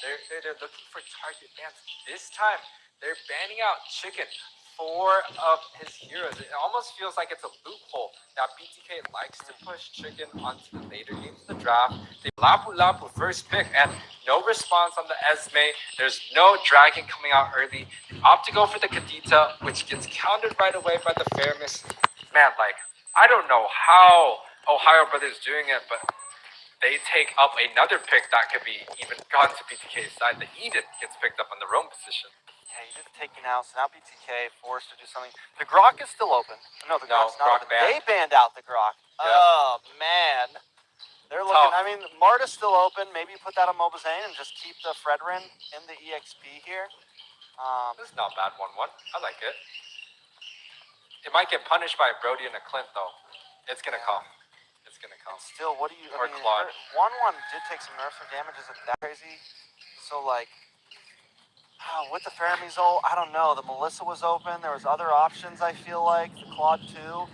They're looking for target bans. This time, they're banning out Chicken, 4 of his heroes. It almost feels like it's a loophole that BTK likes to push Chicken onto the later games of the draft. They Lapu Lapu first pick, and no response on the Esme. There's no Dragon coming out early. They opt to go for the Kadita, which gets countered right away by the Fairness. Man, like, I don't know how Ohio Brothers doing it, but they take up another pick that could be even gone to BTK's side. The Eden gets picked up on the Rome position. Yeah, he did take it out, so now BTK forced to do something. The Grok is still open. No, the Grok's not open. They banned out the Grok. Yep. Oh, man. They're looking, I mean, Marta's still open. Maybe you put that on Mobazane and just keep the Fredrin in the EXP here. This is not bad 1-1. I like it. It might get punished by a Brody and a Clint, though. It's going to come. It's going to come. And still, what do you... Or Claude. 1-1 did take some nerfs for damage. Is it that crazy? So, like... with the Fermizo, I don't know. The Melissa was open. There was other options, I feel like. The Claude, too.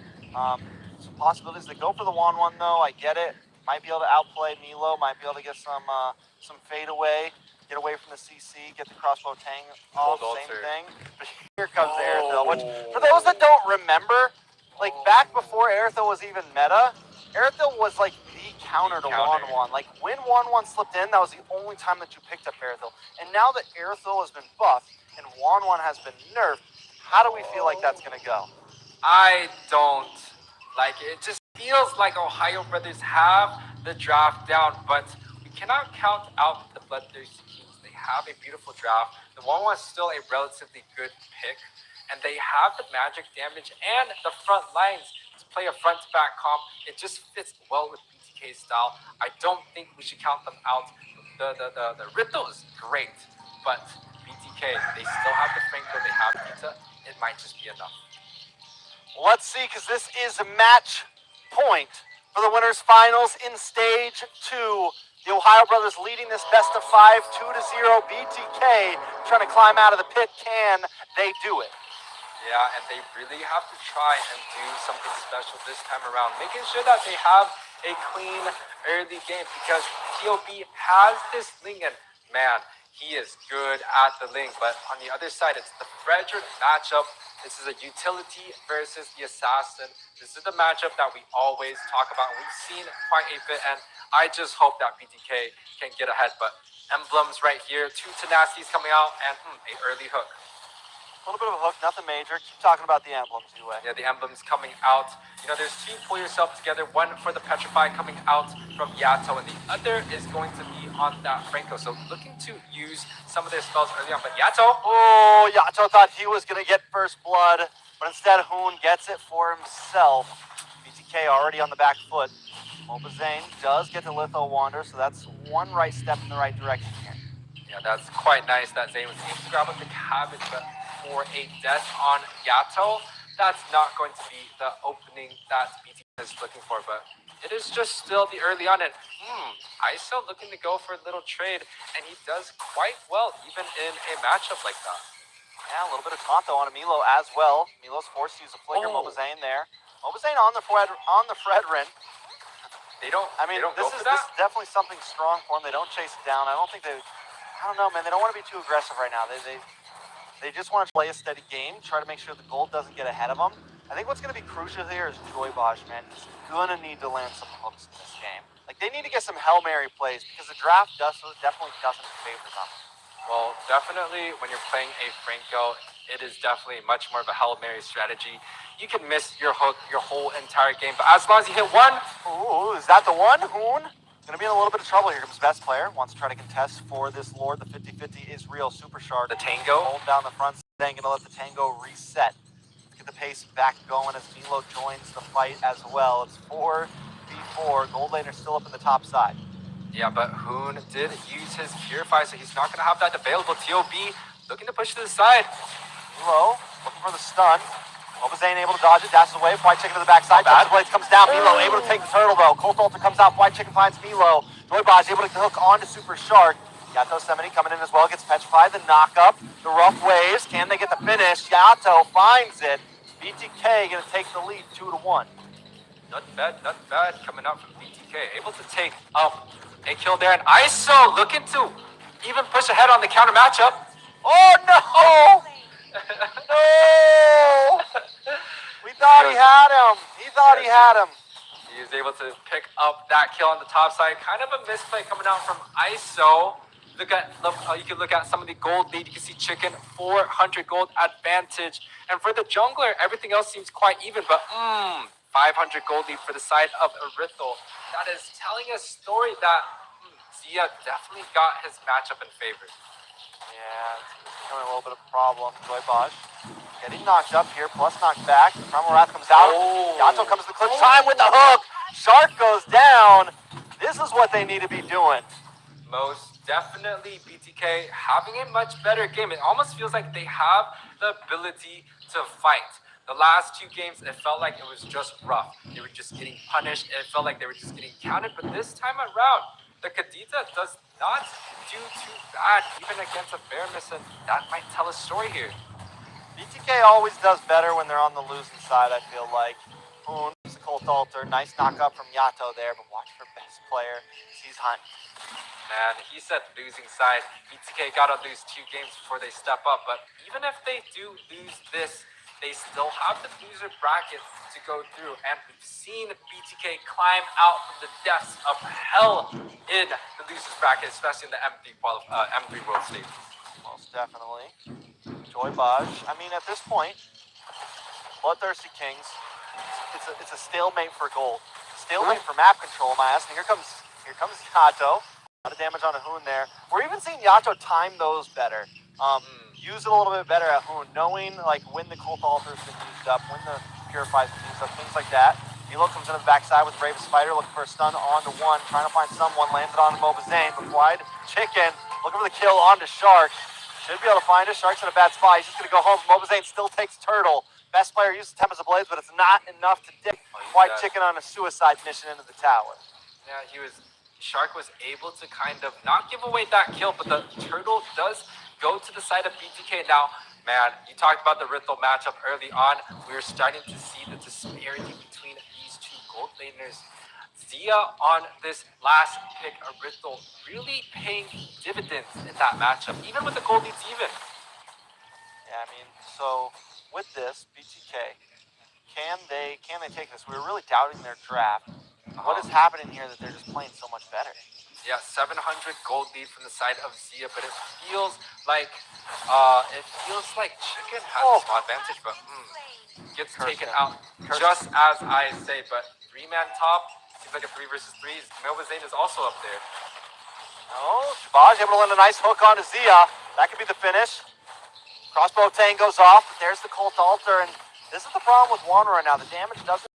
Some possibilities. They go for the 1-1, though. I get it. Might be able to outplay Milo. Might be able to get some fade away. Get away from the CC. Get the crossbow tang off. Same thing. But here comes Aerithil, which, for those that don't remember, like, back before Aerithil was even meta, Aerithil was, like, the counter to 1-1. Like, when 1-1 slipped in, that was the only time that you picked up Aerithil. And now that Aerithil has been buffed and 1-1 has been nerfed, how do we feel like that's going to go? I don't like it. It just feels like Ohio Brothers have the draft down, but we cannot count out the Bloodthirsty Kings. They have a beautiful draft. The 1-1 is still a relatively good pick, and they have the magic damage and the front lines to play a front-to-back comp. It just fits well with BTK's style. I don't think we should count them out. The Rito is great, but BTK, they still have the Franco, they have Pizza. It might just be enough. Let's see, because this is a match point for the winners finals in stage 2. The Ohio Brothers leading this best of 5, 2-0. BTK trying to climb out of the pit. Can they do it? Yeah, and they really have to try and do something special this time around, making sure that they have a clean early game, because TOB has this Ling, and man, he is good at the Ling. But on the other side, it's the Frederick matchup. This is a utility versus the assassin. This is the matchup that we always talk about. We've seen quite a bit, and I just hope that BTK can get ahead. But emblems right here, 2 Tenacities coming out, and a early hook. A little bit of a hook, nothing major. Keep talking about the emblems, Yue. Yeah, the emblems coming out. You know, there's 2 Pull Yourself Together. One for the Petrify coming out from Yato, and the other is going to be on that Franco. So looking to use some of their spells early on. But Yato! Oh, Yato thought he was going to get first blood, but instead Hoon gets it for himself. BTK already on the back foot. Mobazane does get the Litho Wander, so that's one right step in the right direction here. Yeah, that's quite nice that Zane was able to grab up the cabbage, but for a death on Yato, that's not going to be the opening that BTK is looking for, but it is just still the early on, and ISO looking to go for a little trade, and he does quite well even in a matchup like that. Yeah, a little bit of taunt though on Milo as well. Milo's forced to use a flicker. Mobazane there. Mobazane on the Fredrin. They don't. This is definitely something strong for them. They don't chase it down. I don't know, man. They don't want to be too aggressive right now. They just want to play a steady game, try to make sure the gold doesn't get ahead of them. I think what's going to be crucial here is Joybaj, man. He's going to need to land some hooks in this game. Like, they need to get some Hail Mary plays, because the draft definitely doesn't favor them. Well, definitely when you're playing a Franco, it is definitely much more of a Hail Mary strategy. You can miss your hook your whole entire game, but as long as you hit one... Ooh, is that the one, Hoon? Gonna be in a little bit of trouble here. Comes best player. Wants to try to contest for this Lord. The 50-50 is real. Super Shark. The Tango. Hold down the front. Then gonna let the Tango reset. Let's get the pace back going as Milo joins the fight as well. It's 4v4. Gold Laner still up in the top side. Yeah, but Hoon did use his Purify, so he's not gonna have that available. TOB looking to push to the side. Milo looking for the stun. Mobazane able to dodge it, dashes away. White Chicken to the backside. Touch Blades comes down. Milo able to take the turtle though. Colt Ultra comes out. White Chicken finds Milo. Joybaj able to hook onto Super Shark. Yato Semini coming in as well. Gets petrified. The knock up. The rough waves. Can they get the finish? Yato finds it. BTK gonna take the lead 2-1. Not bad coming out from BTK. Able to take up a kill there. And ISO looking to even push ahead on the counter matchup. Oh no! No! We thought he had him. He thought he had him. He was able to pick up that kill on the top side. Kind of a misplay coming out from ISO. Look at you can look at some of the gold lead. You can see Chicken 400 gold advantage, and for the jungler, everything else seems quite even. But 500 gold lead for the side of Erithal. That is telling a story that Zia definitely got his matchup in favor. Yeah, it's becoming a little bit of a problem. Joy Bosch getting knocked up here, plus knocked back. Primal Wrath comes out. Yato comes to the clip time with the hook. Shark goes down. This is what they need to be doing. Most definitely, BTK having a much better game. It almost feels like they have the ability to fight. The last two games, it felt like it was just rough. They were just getting punished. It felt like they were just getting counted. But this time around, the Kadita does not do too bad, even against a Bearmus, and that might tell a story here. BTK always does better when they're on the losing side, I feel like. Hoon, Colt Alter, nice knock up from Yato there, but watch for best player. Sees Hunt. Man, he said losing side. BTK gotta lose 2 games before they step up, but even if they do lose this, they still have the loser bracket to go through, and we've seen BTK climb out from the depths of hell in the losers bracket, especially in the M3 World Stage. Most definitely. Joy Baj. I mean, at this point, Bloodthirsty Kings, it's a stalemate for gold. Stalemate for map control, am I asking? Here comes Yato. A lot of damage on a Hoon there. We're even seeing Yato time those better. Use it a little bit better at Hoon, knowing like when the Cult Altar's been used up, when the Purify's been used up, things like that. Elo comes into the backside with Bravest Spider, looking for a stun onto one, trying to find someone, lands it on Mobazane, but wide Chicken, looking for the kill onto Shark. Should be able to find it. Shark's in a bad spot. He's just going to go home. Mobazane still takes Turtle. Best player uses Tempest of Blades, but it's not enough to dip White Chicken on a suicide mission into the tower. Yeah, Shark was able to kind of not give away that kill, but the Turtle does go to the side of BTK. Now, man, you talked about the Rithal matchup early on. We were starting to see the disparity between these two gold laners. Zia on this last pick, Rithal, really paying dividends in that matchup, even with the gold leads even. Yeah, I mean, so with this, BTK, can they take this? We were really doubting their draft. What is happening here that they're just playing so much better? Yeah, 700 gold lead from the side of Zia, but it feels like Chicken has a small advantage, but gets taken out just as I say. But 3-man top, seems like a 3 versus 3. Melvizane is also up there. Oh, Shabazz able to land a nice hook onto Zia. That could be the finish. Crossbow Tang goes off, but there's the Cult Altar, and this is the problem with Juan right now. The damage doesn't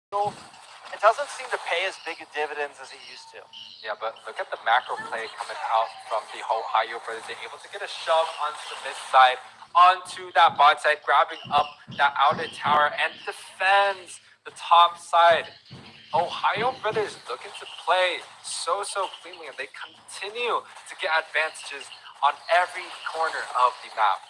seem to pay as big a dividends as it used to. Yeah, but look at the macro play coming out from the Ohio brothers. They're able to get a shove onto the mid side, onto that bot side, grabbing up that outer tower, and defends the top side. Ohio brothers looking to play so cleanly, and they continue to get advantages on every corner of the map.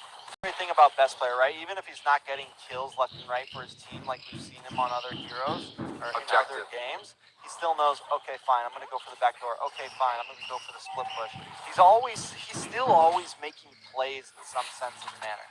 Great thing about best player, right? Even if he's not getting kills left and right for his team, like we've seen him on other heroes or in other games, he still knows. Okay, fine, I'm gonna go for the back door. Okay, fine, I'm gonna go for the split push. He's still always making plays in some sense of manner.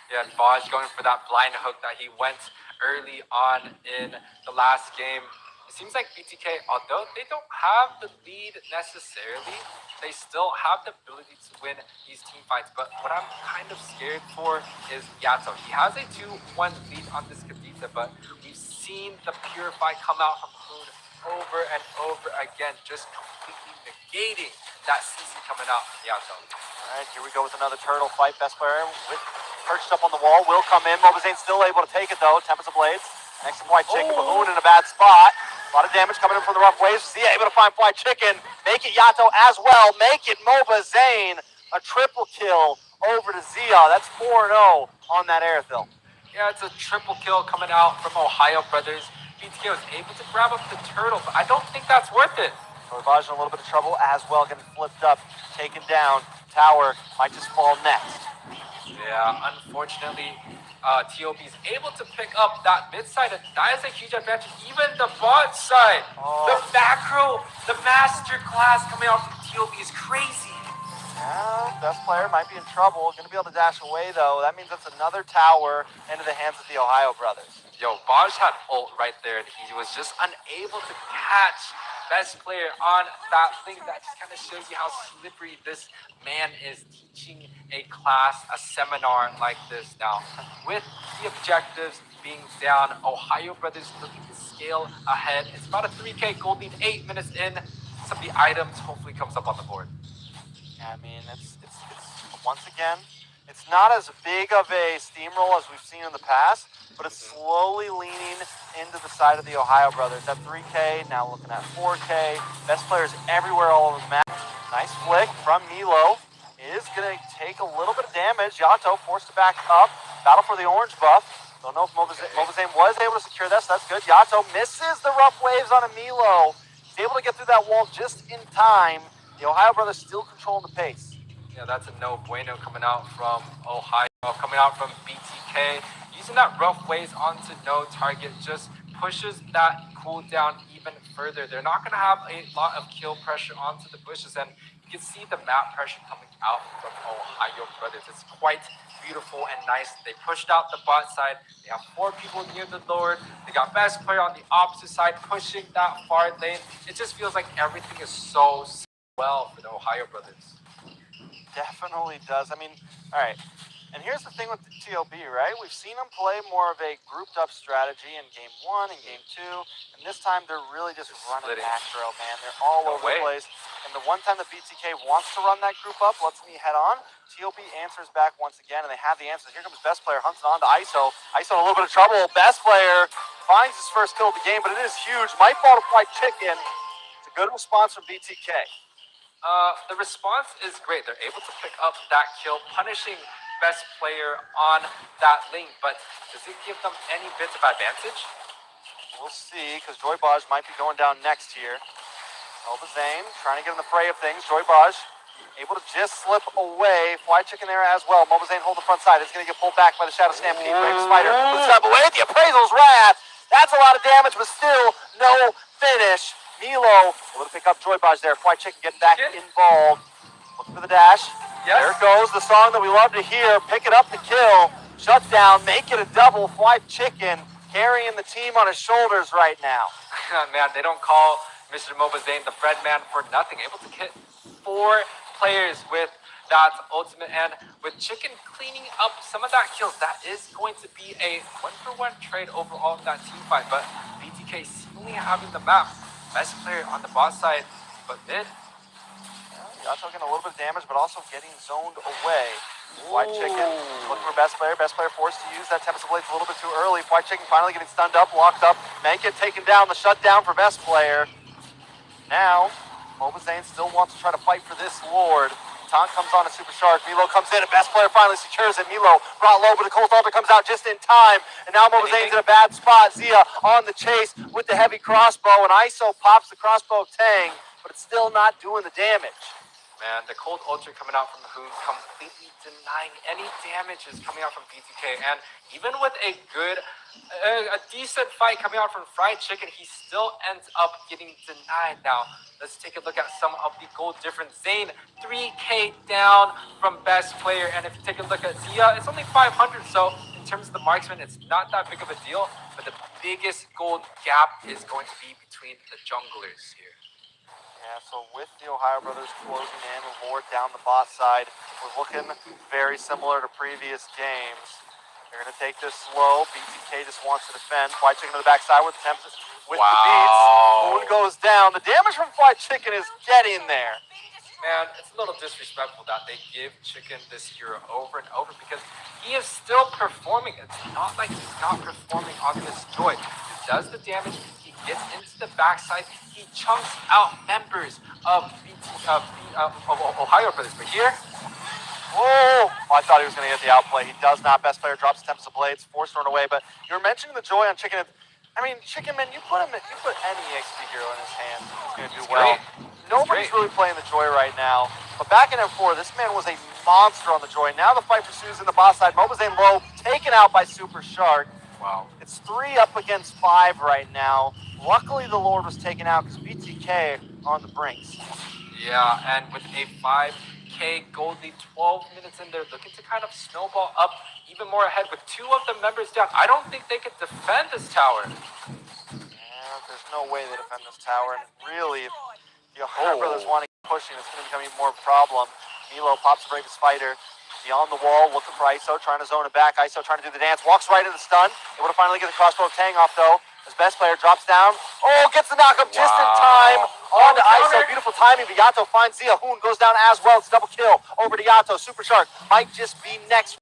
Yeah, and Baj going for that blind hook that he went early on in the last game. It seems like BTK, although they don't have the lead necessarily, they still have the ability to win these team fights. But what I'm kind of scared for is Yato. He has a 2-1 lead on this Kadita, but we've seen the Purify come out from Hoon over and over again, just completely negating that CC coming out from Yato. All right, here we go with another Turtle fight. Best player with perched up on the wall will come in. Mobazane's still able to take it though. Tempest of Blades next to White Chicken, but Hoon in a bad spot. A lot of damage coming in from the rough waves. Zia able to find Fly Chicken. Make it Yato as well. Make it Mobazane. A triple kill over to Zia. That's 4-0 on that Airthil. Yeah, it's a triple kill coming out from Ohio brothers. BTK was able to grab up the Turtle, but I don't think that's worth it. Rivage in a little bit of trouble as well. Getting flipped up, taken down. Tower might just fall next. Yeah, unfortunately, TOB is able to pick up that mid side, and that is a huge advantage. Even the bot side, the back row, the master class coming out from TOB is crazy. Best player might be in trouble. Going to be able to dash away, though. That means that's another tower into the hands of the Ohio brothers. Yo, Baj had ult right there, and he was just unable to catch best player on that thing. That just kind of shows you how slippery this man is teaching a class, a seminar like this now. With the objectives being down, Ohio brothers looking to scale ahead. It's about a 3K gold lead, 8 minutes in. Some of the items hopefully comes up on the board. Yeah, I mean, it's once again, it's not as big of a steamroll as we've seen in the past, but it's slowly leaning into the side of the Ohio brothers. At 3K, now looking at 4K. Best players everywhere all over the map. Nice flick from Milo. Is going to take a little bit of damage. Yato forced to back up. Battle for the orange buff. Don't know if Mobazane was able to secure that, so that's good. Yato misses the rough waves on a Milo. He's able to get through that wall just in time. The Ohio brothers still controlling the pace. Yeah, that's a no bueno coming out from Ohio, coming out from BTK. Using that rough waves onto no target just pushes that cooldown even further. They're not going to have a lot of kill pressure onto the bushes, and you can see the map pressure coming out from Ohio brothers. It's quite beautiful and nice. They pushed out the bot side. They have 4 people near the Lord. They got best player on the opposite side pushing that far lane. It just feels like everything is so well for the Ohio brothers. Definitely does. I mean, all right. And here's the thing with the TOB, right? We've seen them play more of a grouped up strategy in game 1 and game 2. And this time they're really just running macro, man. They're all over the place. And the one time the BTK wants to run that group up, lets me head on. TOB answers back once again, and they have the answers. Here comes best player, hunts on to ISO. ISO in a little bit of trouble. Best player finds his first kill of the game, but it is huge. Might fall to White Chicken. It's a good response from BTK. The response is great. They're able to pick up that kill, punishing best player on that link, but does it give them any bits of advantage? We'll see, because Joy Baj might be going down next here. Mobazane trying to get in the fray of things. Joy Baj able to just slip away. Fly Chicken there as well. Mobazane hold the front side. It's going to get pulled back by the Shadow Stampede. Brave Spider puts up away at the Appraisal's Wrath. That's a lot of damage, but still no finish. Milo able to pick up Joy Baj there. Fly Chicken getting back involved. Looking for the dash. Yes. There it goes, the song that we love to hear. Pick it up the kill. Shut down, make it a double. Fly Chicken carrying the team on his shoulders right now. Man, they don't call Mr. Mobazane the Fred man for nothing. Able to hit 4 players with that ultimate, and with Chicken cleaning up some of that kills, that is going to be a 1-for-1 trade overall in that team fight. But BTK seemingly having the map. Best player on the bot side, but mid. Yato getting a little bit of damage, but also getting zoned away. White Chicken looking for best player. Best player forced to use that Tempest of Blades a little bit too early. White Chicken finally getting stunned up, locked up. Manka taking down the shutdown for best player. Now, Mobazane still wants to try to fight for this Lord. Taunt comes on a Super Shark. Milo comes in, and best player finally secures it. Milo brought low, but the Cold Altar comes out just in time. And now Mobazane's in a bad spot. Zia on the chase with the heavy crossbow, and ISO pops the crossbow Tang, but it's still not doing the damage. Man, the Cold Ultra coming out from Hoon completely denying any damages coming out from BTK. And even with a good, a decent fight coming out from Fried Chicken, he still ends up getting denied. Now, let's take a look at some of the gold difference. Zane, 3K down from best player. And if you take a look at Zia, it's only 500. So in terms of the marksman, it's not that big of a deal. But the biggest gold gap is going to be between the junglers here. Yeah, so with the Ohio brothers closing in, Lord down the bot side, we're looking very similar to previous games. They're going to take this slow. BTK just wants to defend. Fly Chicken to the backside with the the beats. Moon goes down. The damage from Fly Chicken is getting there. Man, it's a little disrespectful that they give Chicken this hero over and over because he is still performing. It's not like he's not performing on this Joy. He does the damage. He gets into the backside. He chunks out members of Ohio brothers. But here, whoa! I thought he was going to get the outplay. He does not. Best player drops Tempest of Blades, forced thrown away. But you were mentioning the Joy on Chicken. I mean, Chicken Man, you put any XP hero in his hands, he's going to do well. Nobody's really playing the Joy right now. But back in M4, this man was a monster on the Joy. Now the fight pursues in the boss side. Mobazane low, taken out by Super Shark. Wow. It's 3 up against 5 right now. Luckily, the Lord was taken out because BTK on the brinks. Yeah, and with a 5 BTK gold lead, 12 minutes in there, looking to kind of snowball up even more ahead with 2 of the members down. I don't think they could defend this tower. Yeah, there's no way they defend this tower. And really, if the Ohio brothers want to keep pushing, it's going to become even more of a problem. Milo pops the bravest fighter. Beyond the wall, looking for ISO, trying to zone it back. ISO trying to do the dance, walks right into the stun. Able to finally get the crossbow tang off though. His best player drops down. Oh, gets the knockup just in time. On to ISO, beautiful timing. But Yato finds Zia. Hoon goes down as well. It's a double kill over to Yato. Super Shark might just be next.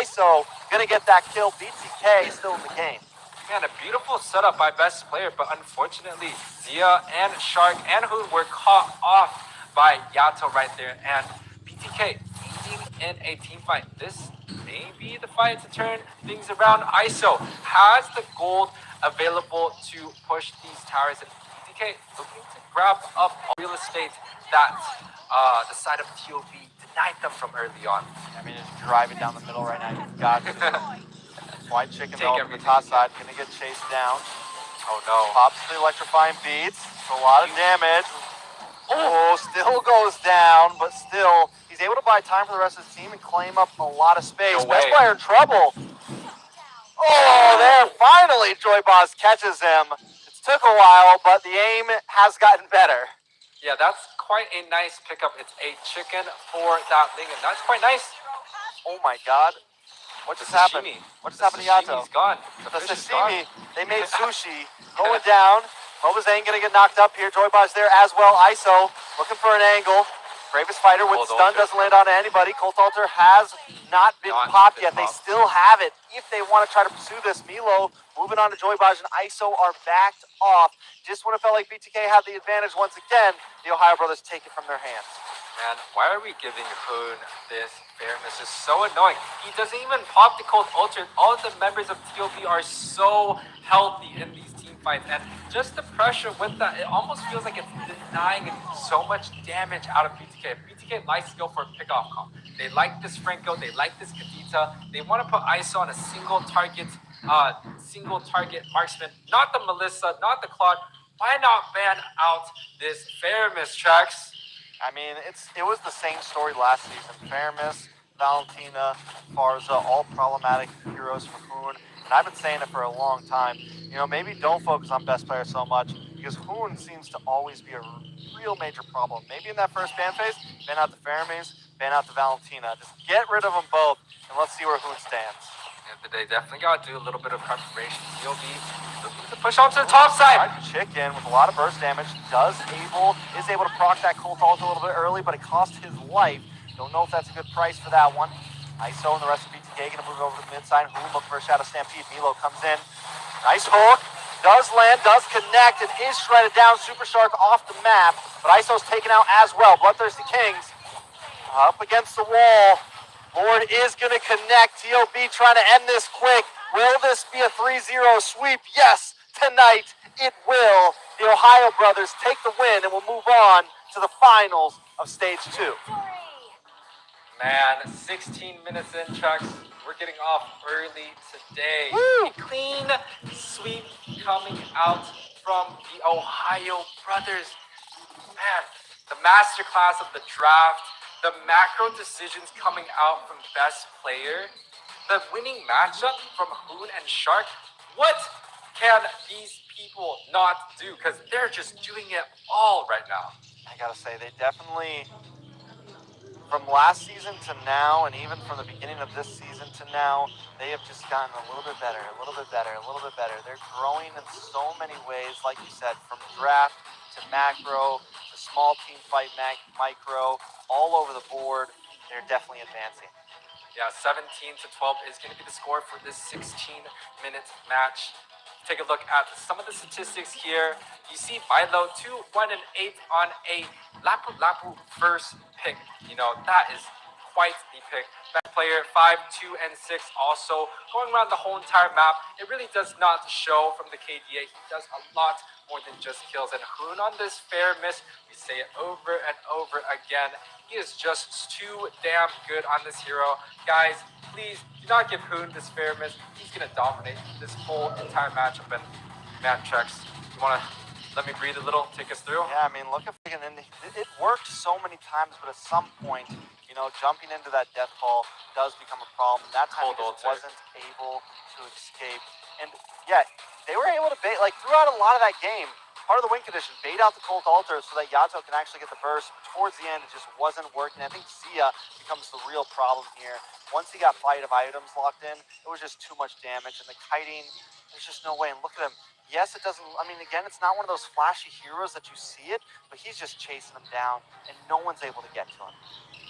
ISO gonna get that kill. BTK still in the game. Man, a beautiful setup by best player, but unfortunately, Zia and Shark and Hoon were caught off by Yato right there. And BTK leading in a team fight. This may be the fight to turn things around. ISO has the gold available to push these towers, and BTK looking to grab up real estate that the side of TOB denied them from early on. I mean, just drive it down the middle right now. You've got White Chicken Take though from the top side, gonna get chased down. Oh no. Pops the electrifying beats. It's a lot of damage. Oh, still goes down, but still, he's able to buy time for the rest of his team and claim up a lot of space. No Best way. player in trouble. Oh, there, finally Joy Boss catches him. It took a while, but the aim has gotten better. Yeah, that's quite a nice pickup. It's a chicken for that Ling, and that's quite nice. Oh my God. What just The happened? sashimi. What just The happened to Yato? sashimi's gone. The fish is gone. sashimi, they made sushi, going down. Mobazane gonna get knocked up here. Joybox there as well. ISO looking for an angle. Bravest fighter with Cold stun Altar. doesn't land on anybody. Colt Altar has not been popped yet. They still have it if they want to try to pursue this. Milo moving on to Joybox and ISO are backed off. Just when it felt like BTK had the advantage once again, the Ohio brothers take it from their hands. Man, why are we giving Hoon this fairness? It's so annoying. He doesn't even pop the Cold Ultra. All of the members of TOB are so healthy in these team fights. And just the pressure with that, it almost feels like it's denying so much damage out of BTK. BTK likes to go for a pickoff comp. They like this Franco. They like this Kadita. They want to put ISO on a single target marksman. Not the Melissa, not the Claude. Why not ban out this fairness, Trax? I mean, it was the same story last season. Fairness, Valentina, Farza, all problematic heroes for Hoon. And I've been saying it for a long time. You know, maybe don't focus on best player so much because Hoon seems to always be a real major problem. Maybe in that first ban phase, ban out the Fermes, ban out the Valentina. Just get rid of them both and let's see where Hoon stands. Yeah, but they definitely got to do a little bit of preparation. TOB looking to push onto the top side. Chicken with a lot of burst damage is able to proc that Colt Alt a little bit early, but it cost his life. Don't know if that's a good price for that one. ISO and the rest of BTK gonna move over to the mid side. Hoon look for a Shadow Stampede. Milo comes in. Nice hook. Does land, does connect, and is shredded down. Super Shark off the map, but ISO's taken out as well. Bloodthirsty Kings up against the wall. Lord is gonna connect. TOB trying to end this quick. Will this be a 3-0 sweep? Yes, tonight it will. The Ohio brothers take the win and will move on to the finals of stage 2. Man, 16 minutes in, Chucks. We're getting off early today. Woo! A clean sweep coming out from the Ohio brothers. Man, the masterclass of the draft, the macro decisions coming out from best player, the winning matchup from Hoon and Shark. What can these people not do? Because they're just doing it all right now. I gotta say, they definitely, from last season to now, and even from the beginning of this season to now, they have just gotten a little bit better, a little bit better, a little bit better. They're growing in so many ways, like you said, from draft to macro, to small team fight micro, all over the board. They're definitely advancing. Yeah, 17-12 is going to be the score for this 16-minute match. Take a look at some of the statistics here. You see Milo 2-1-8 on a Lapu Lapu first pick. You know, that is quite the pick. Best player 5-2-6 also going around the whole entire map. It really does not show from the KDA. He does a lot more than just kills. And Hoon on this fair miss, we say it over and over again. He is just too damn good on this hero. Guys, please do not give Hoon this fair miss. He's going to dominate this whole entire matchup. And man, Trex, you want to Let me breathe a little, take us through. Yeah, I mean, look at it worked so many times, but at some point, jumping into that death ball does become a problem. That time he Cold just altar. wasn't able to escape. And yeah, they were able to bait, like throughout a lot of that game, part of the win condition, bait out the cold altar so that Yato can actually get the burst. Towards the end, it just wasn't working. I think Zia becomes the real problem here. Once he got Fight of Items locked in, it was just too much damage. And the kiting, there's just no way. And look at him. Yes, it doesn't, I mean, again, it's not one of those flashy heroes that you see it, but he's just chasing him down, and no one's able to get to him.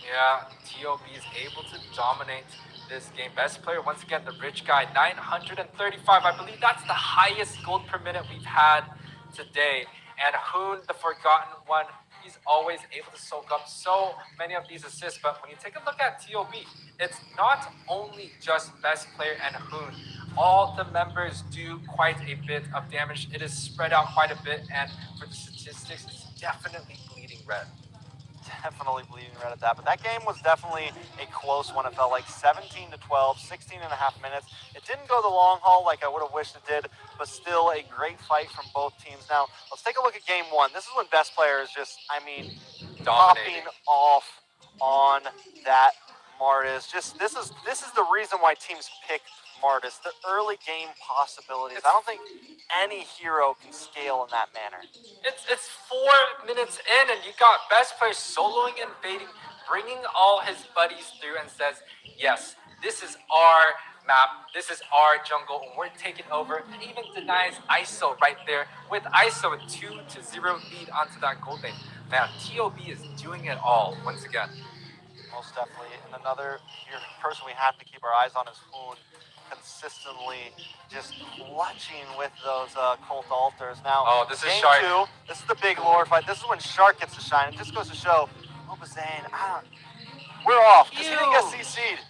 Yeah, TOB is able to dominate this game. Best player, once again, the rich guy, 935. I believe that's the highest gold per minute we've had today. And Hoon, the forgotten one, he's always able to soak up so many of these assists. But when you take a look at TOB, it's not only just best player and Hoon. All the members do quite a bit of damage. It is spread out quite a bit, and for the statistics, it's definitely bleeding red. Definitely bleeding red at that. But that game was definitely a close one. It felt like 17 to 12, 16 and a half minutes. It didn't go the long haul like I would have wished it did, but still a great fight from both teams. Now, let's take a look at game one. This is when best player is just, Dominating. popping off on that Martis. Just this is the reason why teams pick Martis. The early game possibilities. I don't think any hero can scale in that manner. It's 4 minutes in, and you got best player soloing and baiting, bringing all his buddies through, and says, "Yes, this is our map. This is our jungle, and we're taking over." And even denies ISO right there with ISO a 2-0 lead onto that gold lane. Man, TOB is doing it all once again. Most definitely. And another person we have to keep our eyes on is Hoon, consistently just clutching with those Colt Altars. Now, Oh, this is game Shark. 2, this is the big lore fight. This is when Shark gets to shine. It just goes to show, Obazane, we're off, because he didn't get CC'd.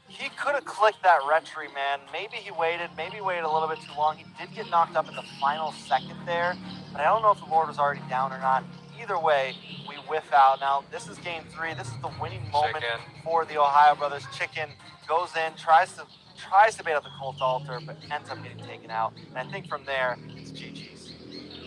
He could have clicked that retry, man. Maybe he waited a little bit too long. He did get knocked up in the final second there, but I don't know if the Lord was already down or not. Either way, we whiff out. Now, this is game 3. This is the winning moment for the Ohio Brothers. Chicken goes in, tries to bait out the Colt Altar, but ends up getting taken out. And I think from there, it's GG's.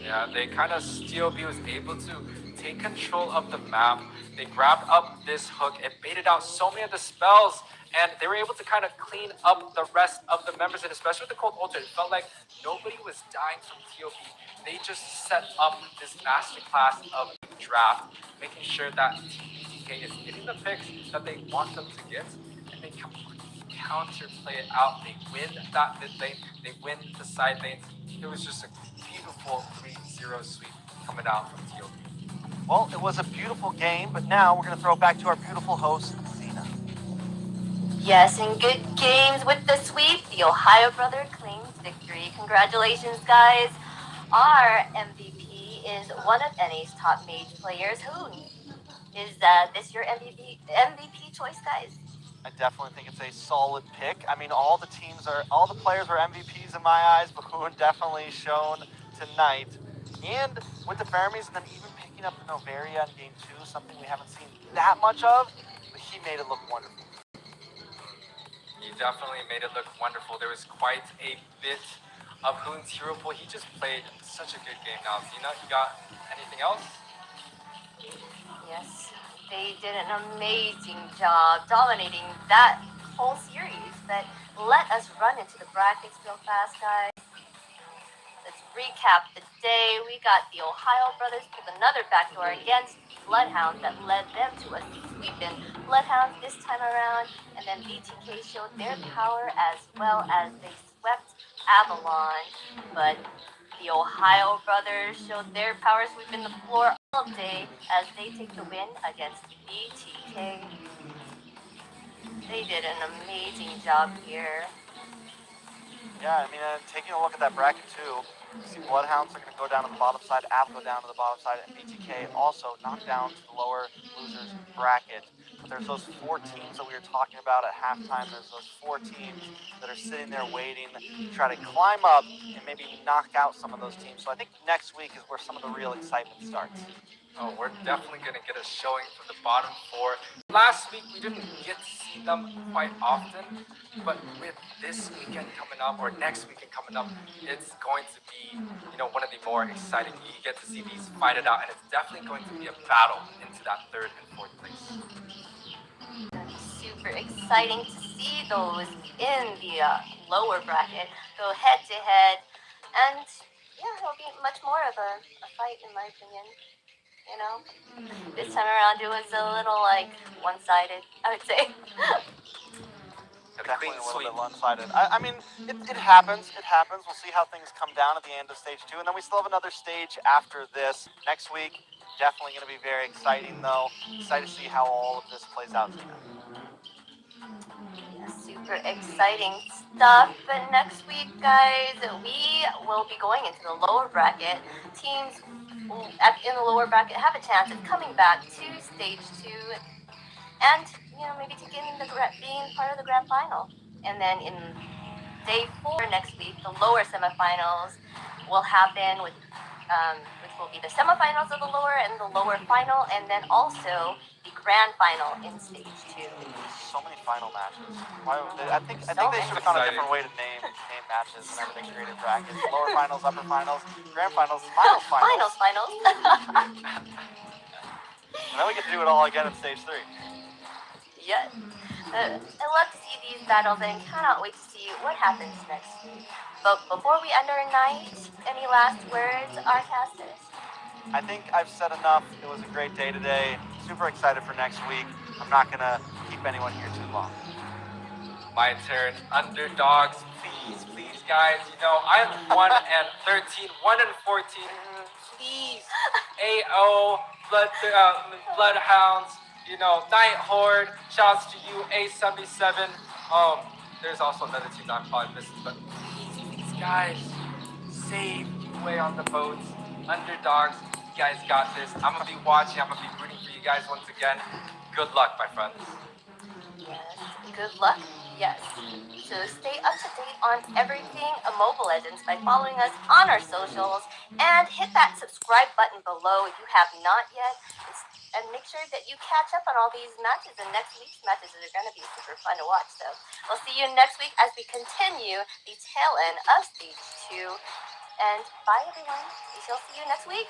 Yeah, they kind of, TOB was able to take control of the map. They grabbed up this hook and baited out so many of the spells, and they were able to kind of clean up the rest of the members, and especially with the Cold Ultra, it felt like nobody was dying from TOB. They just set up this masterclass of draft, making sure that TK is getting the picks that they want them to get, and they completely counterplay it out. They win that mid lane, they win the side lanes. It was just a beautiful 3-0 sweep coming out from TOB. Well, it was a beautiful game, but now we're going to throw it back to our beautiful host, Zena. Yes, in good games with the sweep, the Ohio brother claims victory. Congratulations, guys. Our MVP is one of NA's top mage players. Who is this your MVP choice, guys? I definitely think it's a solid pick. I mean, all the players are MVPs in my eyes, but Hoon definitely shown tonight. And with the Fermis, and then even picking up the Novaria in game 2, something we haven't seen that much of, but he made it look wonderful. He definitely made it look wonderful. There was quite a bit of Hoon's hero pool. He just played such a good game now. Zena, you got anything else? Yes, they did an amazing job dominating that whole series. But let us run into the brackets real fast, guys. Let's recap the day. We got the Ohio brothers with another backdoor against Bloodhound that led them to a sweep in Bloodhound this time around, and then BTK showed their power as well as they swept Avalon. But the Ohio brothers showed their power sweeping the floor all day as they take the win against BTK. They did an amazing job here. Yeah, I mean, taking a look at that bracket too, you see Bloodhounds are going to go down to the bottom side, Av go down to the bottom side, and BTK also knocked down to the lower losers bracket. But there's those 4 teams that we were talking about at halftime. There's those 4 teams that are sitting there waiting to try to climb up and maybe knock out some of those teams. So I think next week is where some of the real excitement starts. Oh, we're definitely going to get a showing from the bottom 4. Last week, we didn't get to see see them quite often. But with this weekend coming up or next weekend coming up, it's going to be, one of the more exciting. You get to see these fight it out, and it's definitely going to be a battle into that third and fourth place. Super exciting to see those in the lower bracket go head to head, and yeah, it'll be much more of a fight in my opinion. This time around it was a little like one-sided, I would say. Definitely a little bit one-sided. I mean, it happens. It happens. We'll see how things come down at the end of stage 2, and then we still have another stage after this next week. Definitely going to be very exciting, though. Excited to see how all of this plays out. Yeah, super exciting stuff. But next week, guys, we will be going into the lower bracket. Teams in the lower bracket have a chance of coming back to stage 2 and maybe being part of the grand final. And then in day 4 next week, the lower semifinals will happen which will be the semifinals of the lower and the lower final, and then also the grand final in stage 2. So many final matches. I think they should have found a different way to name matches and everything. Created brackets, lower finals, upper finals, grand finals, finals. And then we get to do it all again in stage 3. Yes. I love to see these battles and cannot wait to see what happens next week. But before we end our night, any last words, our casters? I think I've said enough. It was a great day today. Super excited for next week. I'm not going to keep anyone here too long. My turn. Underdogs, please, guys. I'm 1-13, 1-14. Please, AO, Bloodhounds, Night Horde. Shouts to you, A77. There's also another team that I'm probably missing, but please, guys, save way on the boats. Underdogs, you guys got this. I'm gonna be watching. I'm gonna be rooting for you guys once again. Good luck, my friends. Yes, good luck. Yes. So stay up to date on everything Mobile Legends by following us on our socials and hit that subscribe button below if you have not yet. And make sure that you catch up on all these matches, and next week's matches are going to be super fun to watch. So we'll see you next week as we continue the tail end of stage 2. And bye, everyone. We shall see you next week.